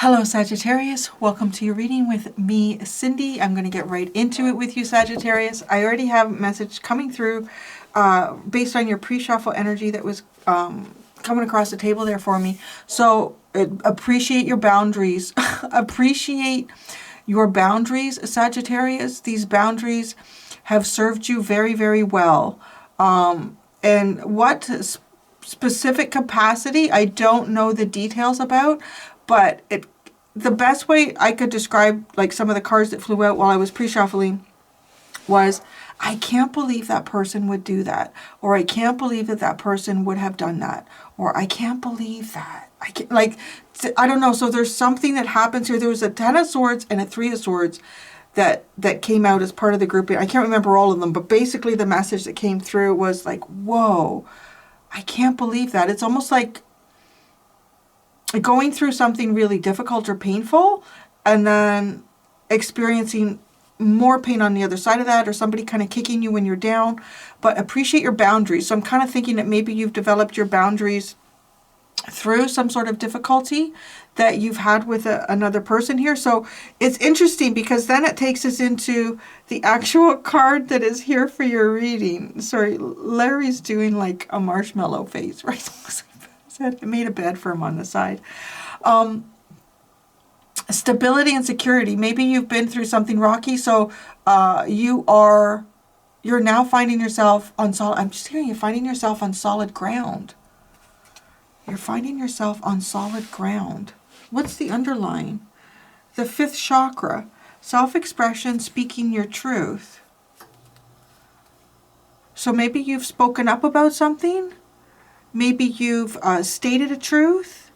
Hello Sagittarius, welcome to your reading with me, Cindy. I'm going to get right into it with you, Sagittarius. I already have a message coming through based on your pre-shuffle energy that was coming across the table there for me. So appreciate your boundaries. Appreciate your boundaries, Sagittarius. These boundaries have served you very, very well. And what specific capacity, I don't know the details about, but the best way I could describe like some of the cards that flew out while I was pre-shuffling was, I can't believe that person would do that, or I can't believe that that person would have done that, or I can't believe that. I can't, like, I don't know. So there's something that happens here. There was a 10 of Swords and a 3 of Swords that came out as part of the grouping. I can't remember all of them, but basically the message that came through was like, whoa, I can't believe that. It's almost like going through something really difficult or painful and then experiencing more pain on the other side of that, or somebody kind of kicking you when you're down. But appreciate your boundaries. So I'm kind of thinking that maybe you've developed your boundaries through some sort of difficulty that you've had with another person here. So it's interesting because then it takes us into the actual card that is here for your reading. Sorry, Larry's doing like a marshmallow face, right? I made a bed for him on the side. Stability and security. Maybe you've been through something rocky, so you're now finding yourself on solid. I'm just hearing you finding yourself on solid ground. You're finding yourself on solid ground. What's the underline? The 5th chakra, self-expression, speaking your truth. So maybe you've spoken up about something. Maybe you've stated a truth.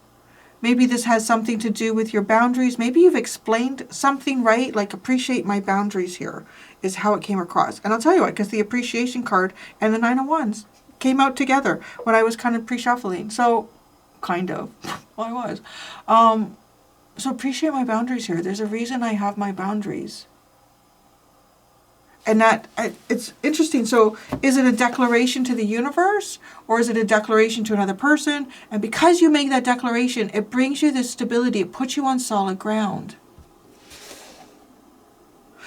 Maybe this has something to do with your boundaries. Maybe you've explained something, right? Like, appreciate my boundaries here is how it came across. And I'll tell you what, because the appreciation card and the 9 of Wands came out together when I was kind of pre-shuffling. So, kind of. Well, I was. So appreciate my boundaries here. There's a reason I have my boundaries. And that, it's interesting. So is it a declaration to the universe, or is it a declaration to another person? And because you make that declaration, it brings you this stability. It puts you on solid ground.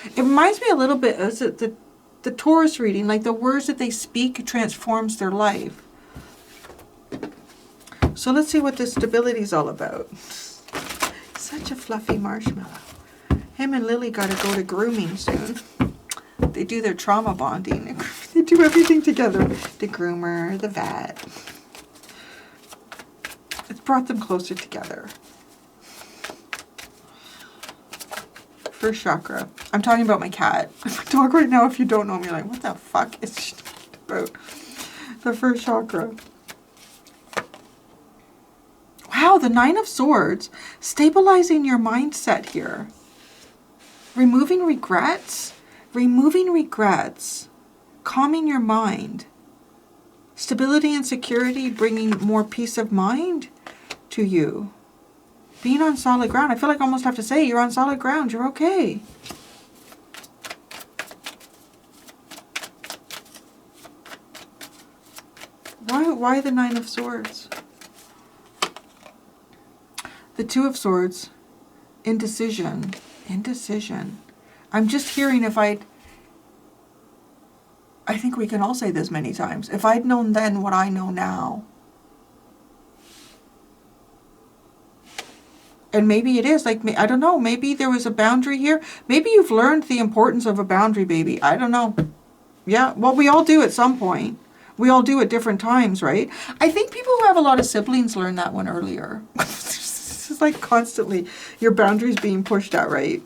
It reminds me a little bit of the Taurus reading, like the words that they speak transforms their life. So let's see what this stability is all about. Such a fluffy marshmallow. Him and Lily got to go to grooming soon. They do their trauma bonding. They do everything together. The groomer, the vet. It's brought them closer together. 1st chakra. I'm talking about my cat. My dog right now, if you don't know me, like, what the fuck is she talking about? The 1st chakra. Wow, the 9 of Swords. Stabilizing your mindset here. Removing regrets. Removing regrets, calming your mind, stability and security, bringing more peace of mind to you. Being on solid ground. I feel like I almost have to say you're on solid ground. You're okay. Why the 9 of Swords? The 2 of Swords, indecision, indecision. I'm just hearing I think we can all say this many times. If I'd known then what I know now. And maybe it is like, I don't know, maybe there was a boundary here. Maybe you've learned the importance of a boundary, baby. I don't know. Yeah, well, we all do at some point. We all do at different times, right? I think people who have a lot of siblings learn that one earlier. This is like constantly your boundaries being pushed at, right?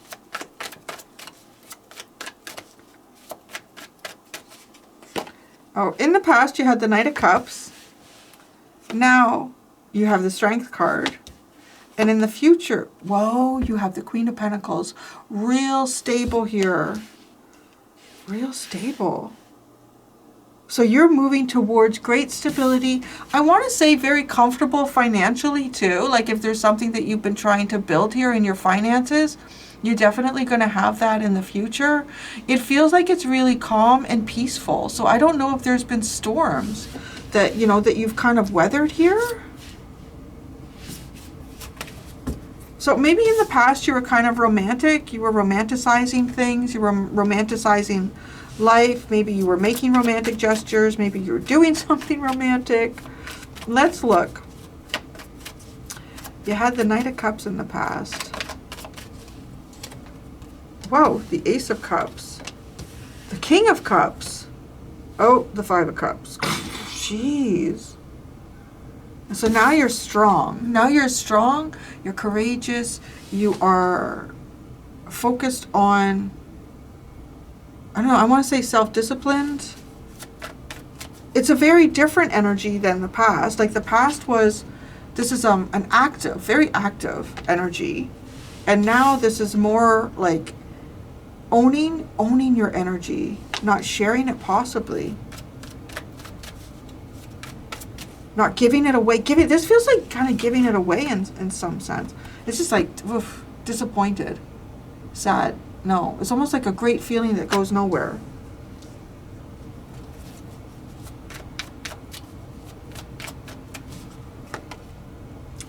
Oh, in the past you had the Knight of Cups. Now you have the Strength card. And in the future, whoa, you have the Queen of Pentacles. Real stable here. Real stable. So you're moving towards great stability. I want to say very comfortable financially too. Like if there's something that you've been trying to build here in your finances, you're definitely going to have that in the future. It feels like it's really calm and peaceful. So I don't know if there's been storms that, you know, that you've kind of weathered here. So maybe in the past you were kind of romantic. You were romanticizing things. You were romanticizing life. Maybe you were making romantic gestures. Maybe you were doing something romantic. Let's look. You had the Knight of Cups in the past. Whoa, the Ace of Cups. The King of Cups. Oh, the Five of Cups. Jeez. So now you're strong. Now you're strong, you're courageous, you are focused on, I don't know, I want to say self-disciplined. It's a very different energy than the past. Like the past was, this is an active, very active energy. And now this is more like owning your energy, not sharing it possibly. Not giving it away. This feels like kind of giving it away in some sense. It's just like, oof, disappointed, sad. No, it's almost like a great feeling that goes nowhere.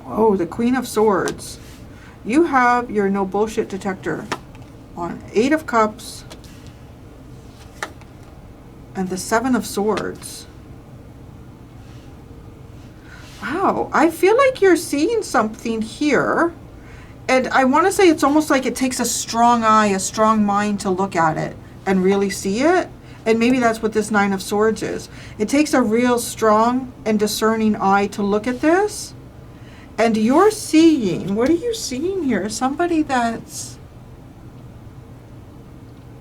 Oh, the Queen of Swords. You have your no bullshit detector on. 8 of Cups and the 7 of Swords. Wow, I feel like you're seeing something here. And I want to say it's almost like it takes a strong eye, a strong mind to look at it and really see it. And maybe that's what this 9 of Swords is. It takes a real strong and discerning eye to look at this. And you're seeing, what are you seeing here? Somebody that's,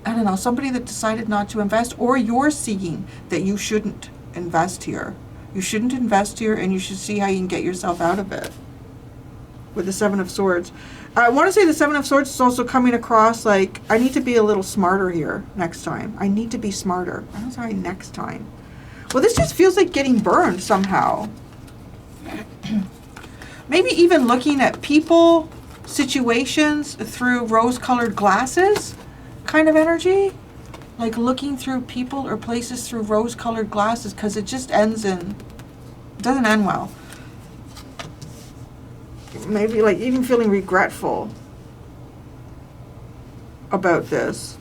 I don't know, somebody that decided not to invest, or you're seeing that you shouldn't invest here. You shouldn't invest here, and you should see how you can get yourself out of it. With the 7 of Swords. I want to say the 7 of Swords is also coming across like, I need to be a little smarter here next time. I need to be smarter. I'm sorry, next time. Well, this just feels like getting burned somehow. Maybe even looking at people, situations through rose-colored glasses kind of energy. Like looking through people or places through rose-colored glasses, because it just ends in, it doesn't end well. Maybe like even feeling regretful about this.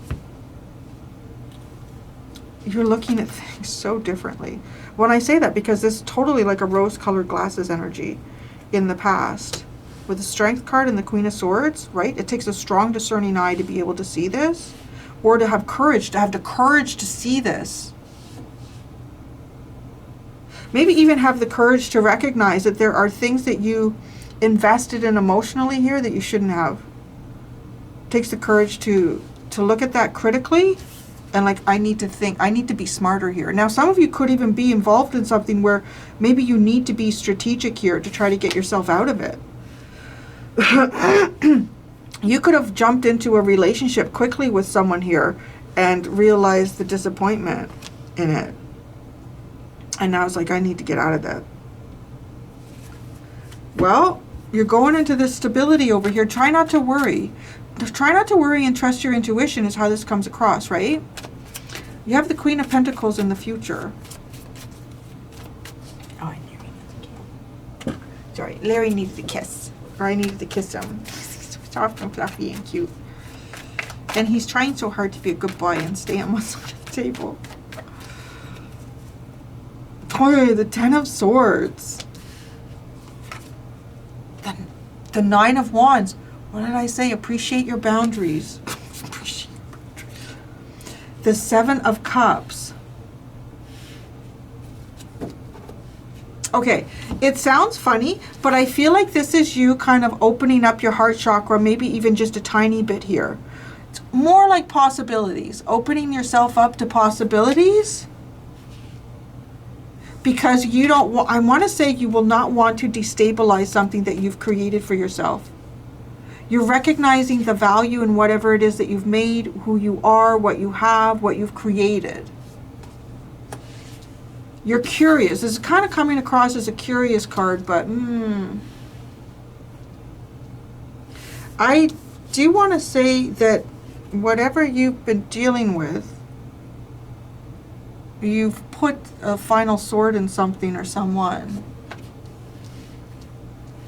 You're looking at things so differently. When I say that, because this is totally like a rose-colored glasses energy in the past. With the Strength card and the Queen of Swords, right? It takes a strong discerning eye to be able to see this. Or to have courage, to have the courage to see this. Maybe even have the courage to recognize that there are things that you invested in emotionally here that you shouldn't have. It takes the courage to look at that critically and like, I need to think, I need to be smarter here. Now, some of you could even be involved in something where maybe you need to be strategic here to try to get yourself out of it. You could have jumped into a relationship quickly with someone here and realized the disappointment in it. And now it's like, I need to get out of that. Well, you're going into this stability over here. Try not to worry. Try not to worry and trust your intuition is how this comes across, right? You have the Queen of Pentacles in the future. Oh, I knew he needed a kiss. Sorry, Larry needed a kiss. Or I needed to kiss him. Soft and fluffy and cute. And he's trying so hard to be a good boy and stay on one side of the table. Boy, the 10 of Swords. The 9 of Wands. What did I say? Appreciate your boundaries. Appreciate your boundaries. The 7 of Cups. Okay, it sounds funny, but I feel like this is you kind of opening up your heart chakra, maybe even just a tiny bit here. It's more like possibilities, opening yourself up to possibilities, because you don't I want to say you will not want to destabilize something that you've created for yourself. You're recognizing the value in whatever it is that you've made, who you are, what you have, what you've created. You're curious. This is kind of coming across as a curious card, but I do want to say that whatever you've been dealing with, you've put a final sword in something or someone.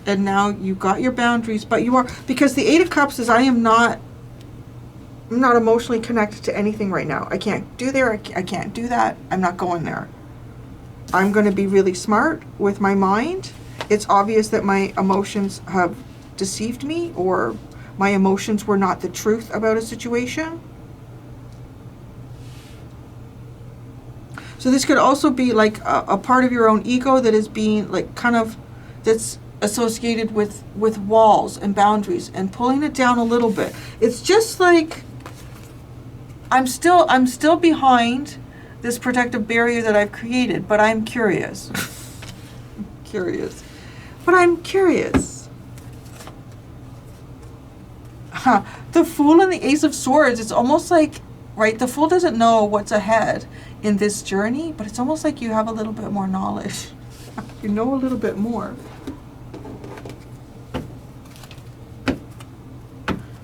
And now you got your boundaries, but you are, because the Eight of Cups is, I'm not emotionally connected to anything right now. I can't do there. I can't do that. I'm not going there. I'm going to be really smart with my mind. It's obvious that my emotions have deceived me, or my emotions were not the truth about a situation. So this could also be like a part of your own ego that is being like kind of, that's associated with walls and boundaries, and pulling it down a little bit. It's just like, I'm still behind this protective barrier that I've created, but I'm curious. But I'm curious. The Fool and the Ace of Swords, it's almost like, right, the Fool doesn't know what's ahead in this journey, but it's almost like you have a little bit more knowledge. You know a little bit more.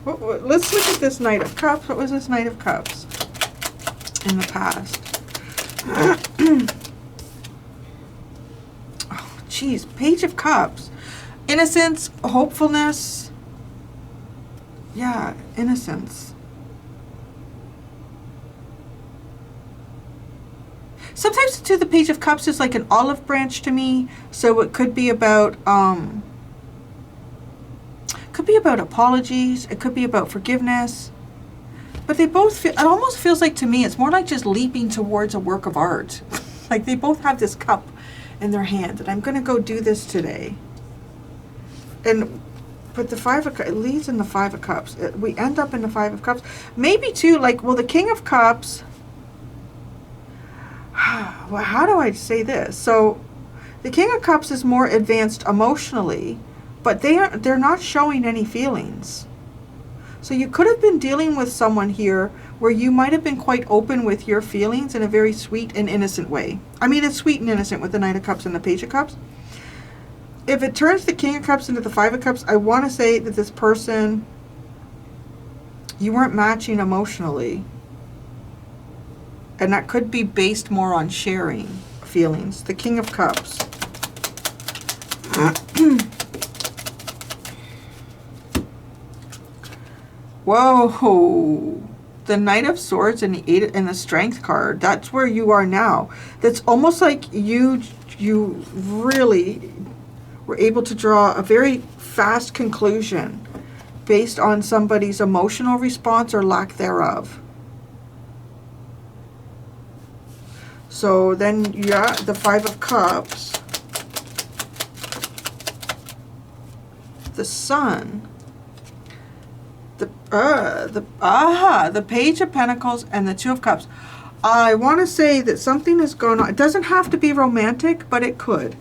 Let's look at this Knight of Cups. What was this Knight of Cups in the past? Oh, geez. Page of Cups. Innocence, hopefulness. Yeah, innocence. Sometimes too, the Page of Cups is like an olive branch to me. So it could be about apologies. It could be about forgiveness. But they both feel, it almost feels like to me, it's more like just leaping towards a work of art. Like they both have this cup in their hand, and I'm going to go do this today. But the Five of Cups, it leads in the Five of Cups. We end up in the Five of Cups. Maybe too, like, well, the King of Cups, well, how do I say this? So the King of Cups is more advanced emotionally, but they're not showing any feelings. So you could have been dealing with someone here where you might have been quite open with your feelings in a very sweet and innocent way. I mean, it's sweet and innocent with the Knight of Cups and the Page of Cups. If it turns the King of Cups into the Five of Cups, I want to say that this person, you weren't matching emotionally. And that could be based more on sharing feelings. The King of Cups. Whoa, the Knight of Swords and the Eight and the Strength card. That's where you are now. That's almost like you really were able to draw a very fast conclusion based on somebody's emotional response or lack thereof. So then, yeah, the Five of Cups, the Sun. The Page of Pentacles and the Two of Cups. I want to say that something is going on. It doesn't have to be romantic, but it could.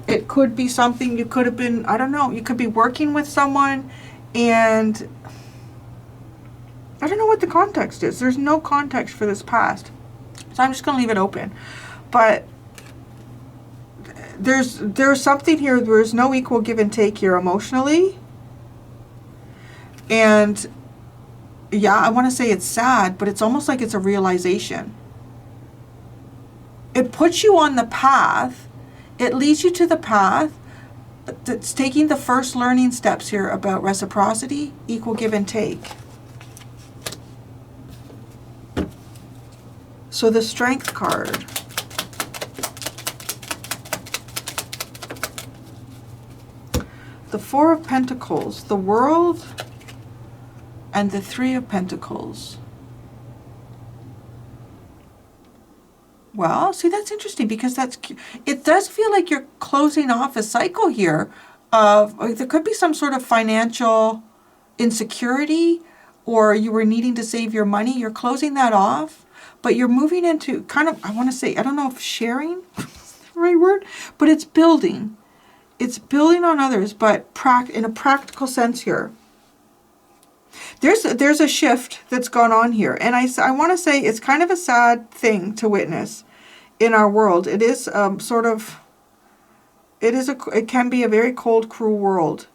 It could be something you could have been, I don't know, you could be working with someone and I don't know what the context is. There's no context for this past. So I'm just going to leave it open. But there's something here. There's no equal give and take here emotionally. And yeah, I want to say it's sad, but it's almost like it's a realization. It puts you on the path. It leads you to the path that's taking the first learning steps here about reciprocity, equal give and take. So the Strength card. The Four of Pentacles, the World, and the Three of Pentacles. Well, see, that's interesting because it does feel like you're closing off a cycle here of, there could be some sort of financial insecurity, or you were needing to save your money. You're closing that off, but you're moving into kind of, I want to say, I don't know if sharing is the right word, but it's building. It's building on others, but in a practical sense here. There's a shift that's gone on here, and I want to say it's kind of a sad thing to witness in our world. It is it can be a very cold, cruel world,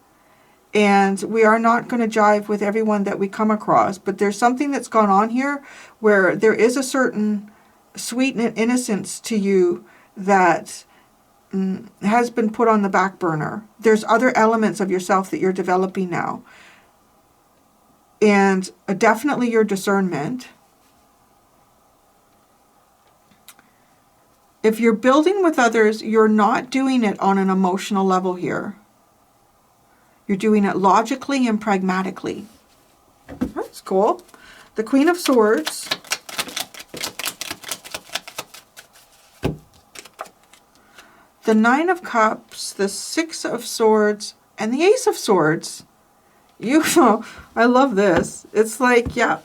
and we are not going to jive with everyone that we come across. But there's something that's gone on here where there is a certain sweet innocence to you that has been put on the back burner. There's other elements of yourself that you're developing now. And definitely your discernment. If you're building with others, you're not doing it on an emotional level here. You're doing it logically and pragmatically. That's cool. The Queen of Swords. The Nine of Cups, the Six of Swords, and the Ace of Swords. I love this. It's like, yeah,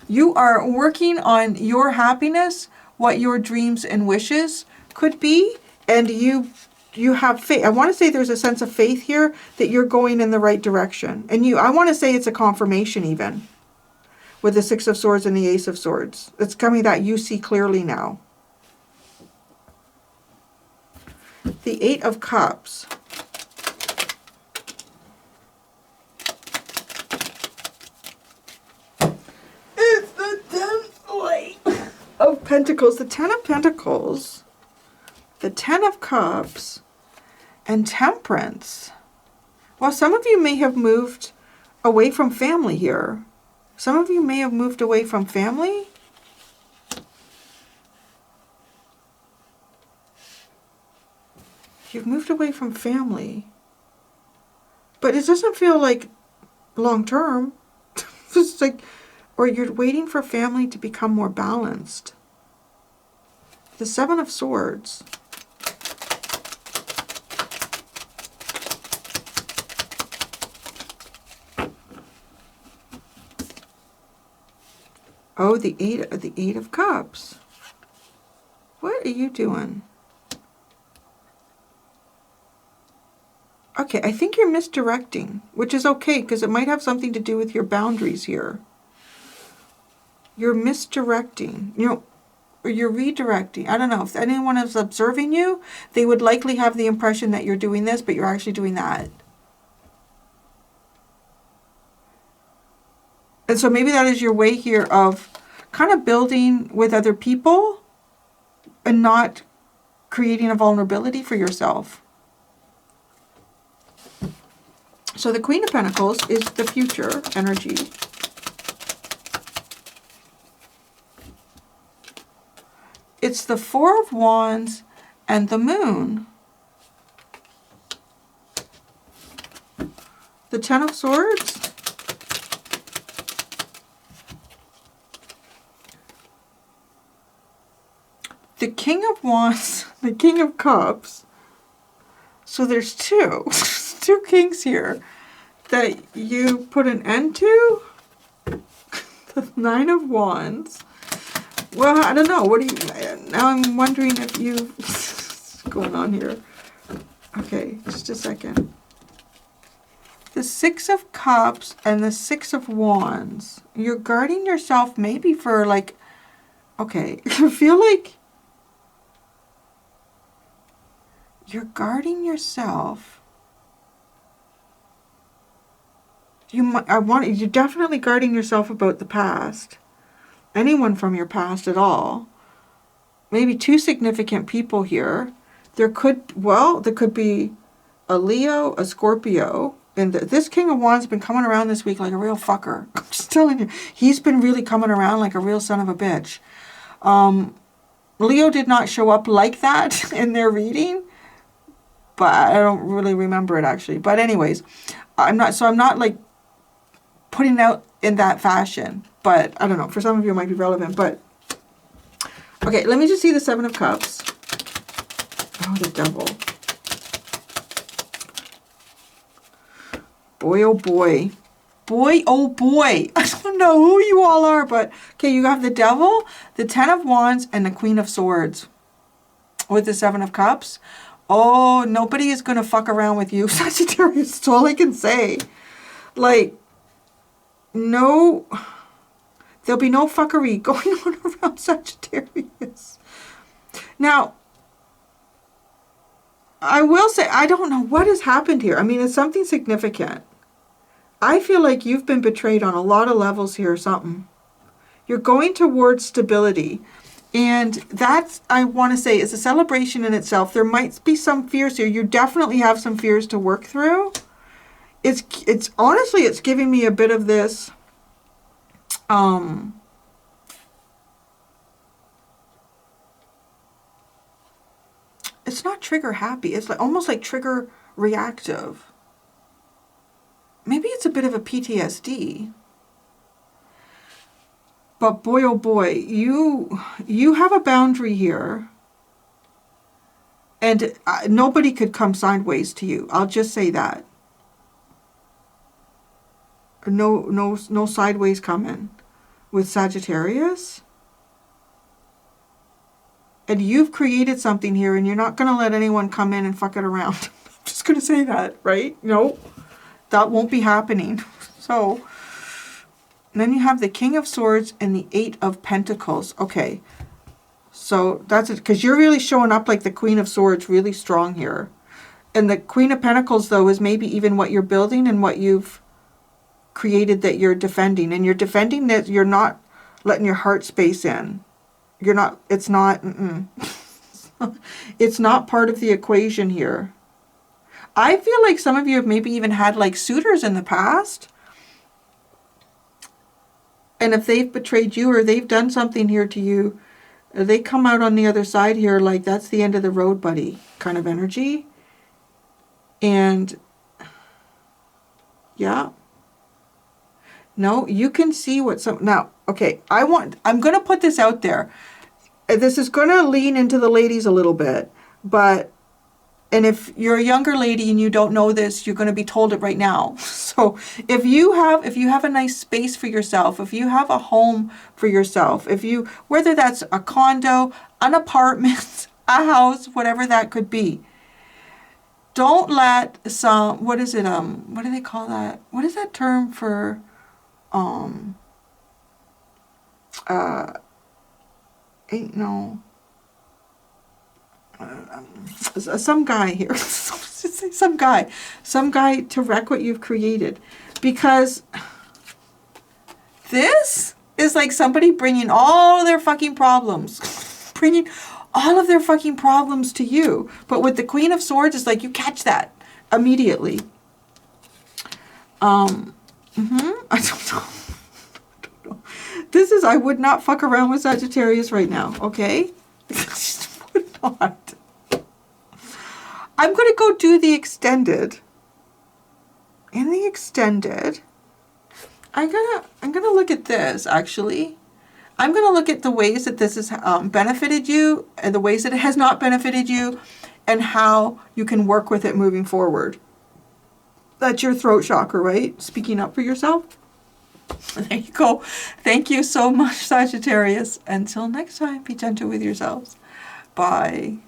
you are working on your happiness, what your dreams and wishes could be, and you have faith. I want to say there's a sense of faith here that you're going in the right direction. And I want to say it's a confirmation even with the Six of Swords and the Ace of Swords. It's coming that you see clearly now. The Eight of Cups. It's the 10 of Pentacles. The 10 of Pentacles. The 10 of Cups. And Temperance. Well, some of you may have moved away from family here. Some of you may have moved away from family. You've moved away from family. But it doesn't feel like long term. It's like, or you're waiting for family to become more balanced. The Seven of Swords. Oh, the Eight of Cups. What are you doing? Okay, I think you're misdirecting, which is okay because it might have something to do with your boundaries here. You're misdirecting, or you're redirecting. I don't know. If anyone is observing you, they would likely have the impression that you're doing this, but you're actually doing that. And so maybe that is your way here of kind of building with other people and not creating a vulnerability for yourself. So the Queen of Pentacles is the future energy. It's the Four of Wands and the Moon. The Ten of Swords. The King of Wands, the King of Cups. So there's two kings here that you put an end to. The Nine of Wands. Well, I don't know. Now I'm wondering if what's going on here. Okay, just a second. The Six of Cups and the Six of Wands. You're guarding yourself maybe for like, okay, I feel like you're guarding yourself. You're definitely guarding yourself about the past. Anyone from your past at all. Maybe two significant people here. There could be a Leo, a Scorpio. And this King of Wands has been coming around this week like a real fucker. I'm just telling you. He's been really coming around like a real son of a bitch. Leo did not show up like that in their reading. But I don't really remember it actually. But anyways, I'm not like putting it out in that fashion. But I don't know. For some of you it might be relevant. But okay, let me just see the Seven of Cups. Oh, the Devil. Boy, oh boy. Boy, oh boy. I don't know who you all are, but okay, you have the Devil, the Ten of Wands, and the Queen of Swords with the Seven of Cups. Oh, nobody is going to fuck around with you, Sagittarius. That's all I can say. Like, no, there'll be no fuckery going on around Sagittarius. Now, I will say, I don't know what has happened here. I mean, it's something significant. I feel like you've been betrayed on a lot of levels here or something. You're going towards stability. And that's, I want to say, is a celebration in itself. There might be some fears here. You definitely have some fears to work through. It's honestly, it's giving me a bit of this, it's not trigger happy. It's like almost like trigger reactive. Maybe it's a bit of a PTSD. But boy, oh boy, you have a boundary here. And nobody could come sideways to you. I'll just say that. No sideways coming with Sagittarius. And you've created something here, and you're not going to let anyone come in and fuck it around. I'm just going to say that, right? No, that won't be happening. So, then you have the King of Swords and the Eight of Pentacles. Okay, so that's it, because you're really showing up like the Queen of Swords, really strong here. And the Queen of Pentacles, though, is maybe even what you're building and what you've created that you're defending. And you're defending that you're not letting your heart space in. You're not, it's not, it's not part of the equation here. I feel like some of you have maybe even had like suitors in the past. And if they've betrayed you or they've done something here to you, they come out on the other side here like that's the end of the road, buddy, kind of energy. And yeah. No, you can see what some, now, okay, I'm going to put this out there. This is going to lean into the ladies a little bit, but, and if you're a younger lady and you don't know this, you're going to be told it right now. So if you have a nice space for yourself, if you have a home for yourself, whether that's a condo, an apartment, a house, whatever that could be, don't let some, what is it, what do they call that? What is that term for, some guy here, some guy to wreck what you've created, because this is like somebody bringing all their fucking problems, bringing all of their fucking problems to you. But with the Queen of Swords, it's like you catch that immediately. I don't know. This is, I would not fuck around with Sagittarius right now, okay? Would not. I'm going to go do the extended. In the extended, I'm gonna look at this, actually. I'm going to look at the ways that this has benefited you and the ways that it has not benefited you and how you can work with it moving forward. That's your throat chakra, right? Speaking up for yourself. There you go. Thank you so much, Sagittarius. Until next time, be gentle with yourselves. Bye.